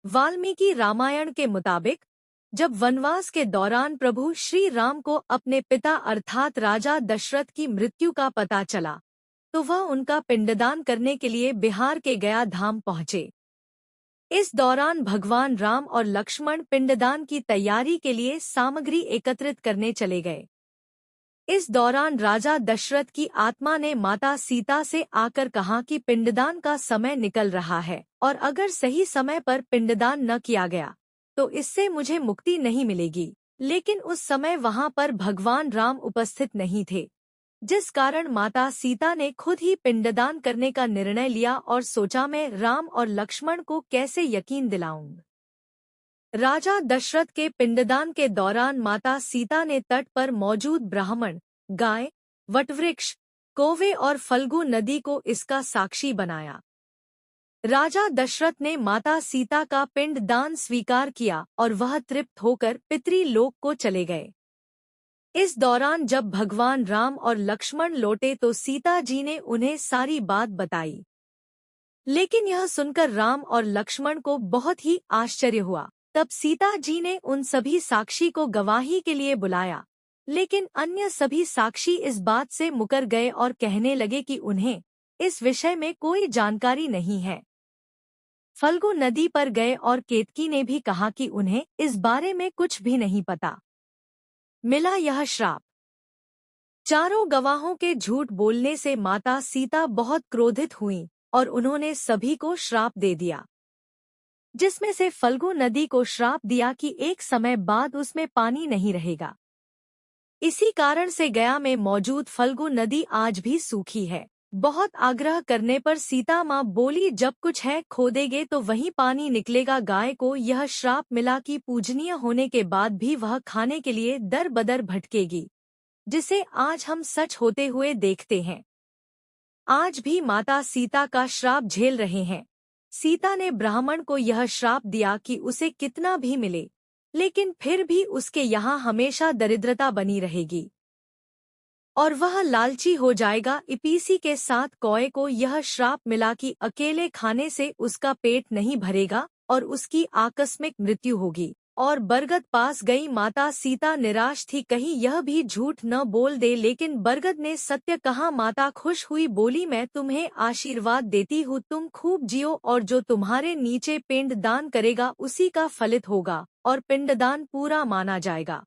वाल्मीकि रामायण के मुताबिक जब वनवास के दौरान प्रभु श्री राम को अपने पिता अर्थात राजा दशरथ की मृत्यु का पता चला तो वह उनका पिंडदान करने के लिए बिहार के गया धाम पहुंचे। इस दौरान भगवान राम और लक्ष्मण पिंडदान की तैयारी के लिए सामग्री एकत्रित करने चले गए। इस दौरान राजा दशरथ की आत्मा ने माता सीता से आकर कहा कि पिंडदान का समय निकल रहा है और अगर सही समय पर पिंडदान न किया गया तो इससे मुझे मुक्ति नहीं मिलेगी। लेकिन उस समय वहां पर भगवान राम उपस्थित नहीं थे, जिस कारण माता सीता ने खुद ही पिंडदान करने का निर्णय लिया और सोचा मैं राम और लक्ष्मण को कैसे यकीन दिलाऊं। राजा दशरथ के पिंडदान के दौरान माता सीता ने तट पर मौजूद ब्राह्मण, गाय, वटवृक्ष, कौवे और फल्गु नदी को इसका साक्षी बनाया। राजा दशरथ ने माता सीता का पिंडदान स्वीकार किया और वह तृप्त होकर पितृलोक को चले गए। इस दौरान जब भगवान राम और लक्ष्मण लौटे तो सीता जी ने उन्हें सारी बात बताई। लेकिन यह सुनकर राम और लक्ष्मण को बहुत ही आश्चर्य हुआ। तब सीता जी ने उन सभी साक्षी को गवाही के लिए बुलाया, लेकिन अन्य सभी साक्षी इस बात से मुकर गए और कहने लगे कि उन्हें इस विषय में कोई जानकारी नहीं है। फल्गु नदी पर गए और केतकी ने भी कहा कि उन्हें इस बारे में कुछ भी नहीं पता। मिला यह श्राप। चारों गवाहों के झूठ बोलने से माता सीता बहुत क्रोधित हुईं और उन्होंने सभी को श्राप दे दिया, जिसमें से फल्गु नदी को श्राप दिया कि एक समय बाद उसमें पानी नहीं रहेगा। इसी कारण से गया में मौजूद फल्गु नदी आज भी सूखी है। बहुत आग्रह करने पर सीता माँ बोली जब कुछ है खोदेंगे तो वहीं पानी निकलेगा। गाय को यह श्राप मिला कि पूजनीय होने के बाद भी वह खाने के लिए दर बदर भटकेगी, जिसे आज हम सच होते हुए देखते हैं। आज भी माता सीता का श्राप झेल रहे हैं। सीता ने ब्राह्मण को यह श्राप दिया कि उसे कितना भी मिले, लेकिन फिर भी उसके यहाँ हमेशा दरिद्रता बनी रहेगी और वह लालची हो जाएगा। इसी के साथ कौए को यह श्राप मिला कि अकेले खाने से उसका पेट नहीं भरेगा और उसकी आकस्मिक मृत्यु होगी। और बरगद पास गई माता सीता निराश थी, कहीं यह भी झूठ न बोल दे, लेकिन बरगद ने सत्य कहा। माता खुश हुई, बोली मैं तुम्हें आशीर्वाद देती हूँ, तुम खूब जियो और जो तुम्हारे नीचे पिंड दान करेगा उसी का फलित होगा और पिंडदान पूरा माना जाएगा।